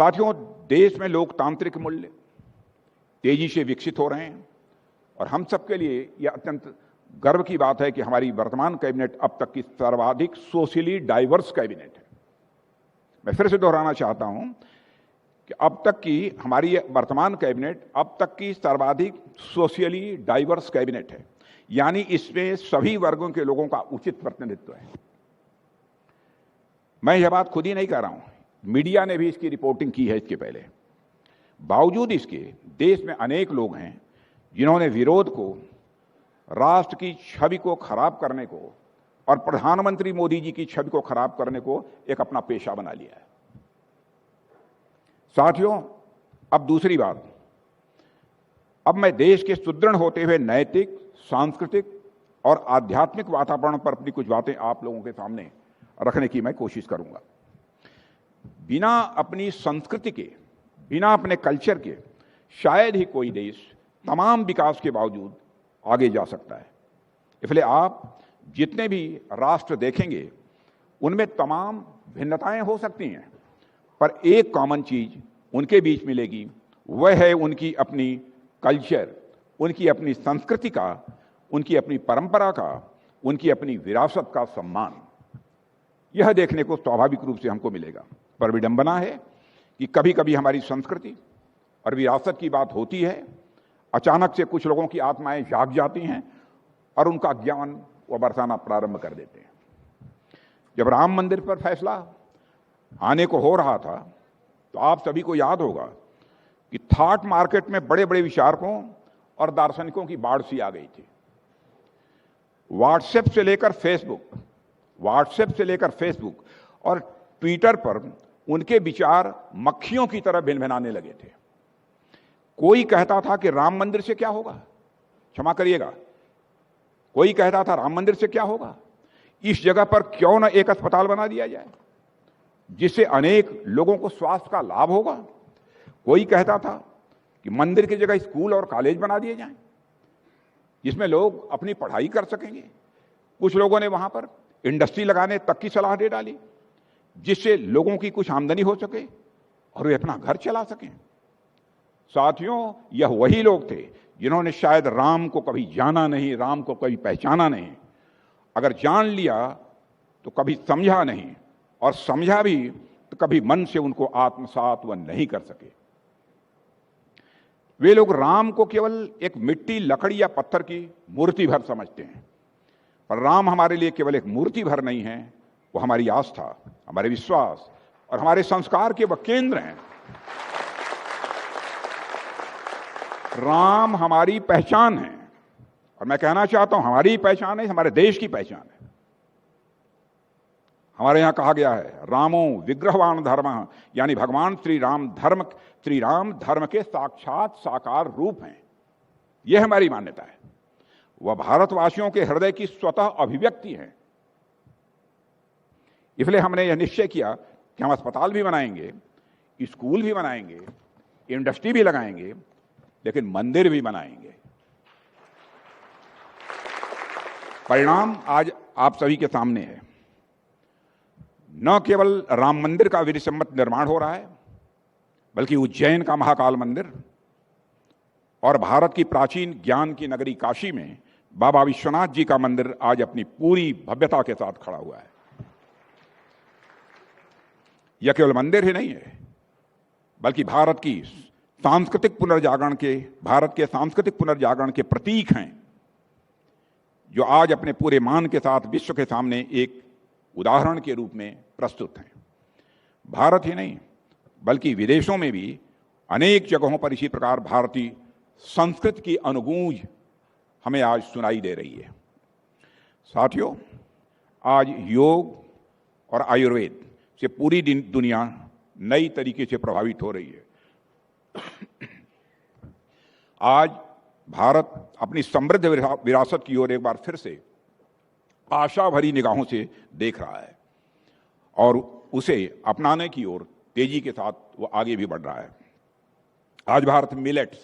साथियों, देश में लोकतांत्रिक मूल्य तेजी से विकसित हो रहे हैं और हम सबके लिए यह अत्यंत गर्व की बात है कि हमारी वर्तमान कैबिनेट अब तक की सर्वाधिक सोशली डाइवर्स कैबिनेट है। मैं फिर से दोहराना चाहता हूं कि अब तक की हमारी वर्तमान कैबिनेट अब तक की सर्वाधिक सोशली डाइवर्स कैबिनेट है, यानी इसमें सभी वर्गों के लोगों का उचित प्रतिनिधित्व है। मैं यह बात खुद ही नहीं कह रहा हूं, मीडिया ने भी इसकी रिपोर्टिंग की है इसके पहले। बावजूद इसके देश में अनेक लोग हैं जिन्होंने विरोध को, राष्ट्र की छवि को खराब करने को और प्रधानमंत्री मोदी जी की छवि को खराब करने को एक अपना पेशा बना लिया है। साथियों, अब दूसरी बात, अब मैं देश के सुदृढ़ होते हुए नैतिक, सांस्कृतिक और आध्यात्मिक वातावरण पर अपनी कुछ बातें आप लोगों के सामने रखने की मैं कोशिश करूंगा। बिना अपनी संस्कृति के, बिना अपने कल्चर के शायद ही कोई देश तमाम विकास के बावजूद आगे जा सकता है। इसलिए आप जितने भी राष्ट्र देखेंगे उनमें तमाम भिन्नताएं हो सकती हैं, पर एक कॉमन चीज उनके बीच मिलेगी, वह है उनकी अपनी कल्चर, उनकी अपनी संस्कृति का, उनकी अपनी परंपरा का, उनकी अपनी विरासत का सम्मान। यह देखने को स्वाभाविक रूप से हमको मिलेगा। पर विडंबना है कि कभी कभी हमारी संस्कृति और विरासत की बात होती है, अचानक से कुछ लोगों की आत्माएं जाग जाती हैं और उनका ज्ञान वो बरसाना प्रारंभ कर देते हैं। जब राम मंदिर पर फैसला आने को हो रहा था तो आप सभी को याद होगा कि थॉट मार्केट में बड़े बड़े विचारकों और दार्शनिकों की बाढ़ सी आ गई थी। व्हाट्सएप से लेकर फेसबुक और ट्विटर पर उनके विचार मक्खियों की तरह भिनभिनाने लगे थे। कोई कहता था कि राम मंदिर से क्या होगा, क्षमा करिएगा, कोई कहता था राम मंदिर से क्या होगा, इस जगह पर क्यों न एक अस्पताल बना दिया जाए जिससे अनेक लोगों को स्वास्थ्य का लाभ होगा। कोई कहता था कि मंदिर की जगह स्कूल और कॉलेज बना दिए जाएं जिसमें लोग अपनी पढ़ाई कर सकेंगे। कुछ लोगों ने वहां पर इंडस्ट्री लगाने तक की सलाह दे डाली जिससे लोगों की कुछ आमदनी हो सके और वे अपना घर चला सकें। साथियों, यह वही लोग थे जिन्होंने शायद राम को कभी जाना नहीं, राम को कभी पहचाना नहीं, अगर जान लिया तो कभी समझा नहीं, और समझा भी तो कभी मन से उनको आत्मसात वह नहीं कर सके। वे लोग राम को केवल एक मिट्टी, लकड़ी या पत्थर की मूर्ति भर समझते हैं, पर राम हमारे लिए केवल एक मूर्ति भर नहीं है, वो हमारी आस्था, हमारे विश्वास और हमारे संस्कार के वह केंद्र हैं। राम हमारी पहचान है, और मैं कहना चाहता हूं हमारी पहचान है, हमारे देश की पहचान है। हमारे यहां कहा गया है, रामो विग्रहवान धर्म, यानी भगवान श्री राम धर्म के साक्षात साकार रूप हैं। यह हमारी मान्यता है। वह भारतवासियों के हृदय की स्वतः अभिव्यक्ति है। इसलिए हमने यह निश्चय किया कि हम अस्पताल भी बनाएंगे, स्कूल भी बनाएंगे, इंडस्ट्री भी लगाएंगे, लेकिन मंदिर भी बनाएंगे। परिणाम आज आप सभी के सामने है। न केवल राम मंदिर का विधिसम्मत निर्माण हो रहा है, बल्कि उज्जैन का महाकाल मंदिर और भारत की प्राचीन ज्ञान की नगरी काशी में बाबा विश्वनाथ जी का मंदिर आज अपनी पूरी भव्यता के साथ खड़ा हुआ है। यह केवल मंदिर ही नहीं है, बल्कि भारत के सांस्कृतिक पुनर्जागरण के प्रतीक हैं, जो आज अपने पूरे मान के साथ विश्व के सामने एक उदाहरण के रूप में प्रस्तुत हैं। भारत ही नहीं, बल्कि विदेशों में भी अनेक जगहों पर इसी प्रकार भारतीय संस्कृति की अनुगूंज हमें आज सुनाई दे रही है। साथियों, आज योग और आयुर्वेद से पूरी दुनिया नई तरीके से प्रभावित हो रही है। आज भारत अपनी समृद्ध विरासत की ओर एक बार फिर से आशा भरी निगाहों से देख रहा है और उसे अपनाने की ओर तेजी के साथ वो आगे भी बढ़ रहा है। आज भारत मिलेट्स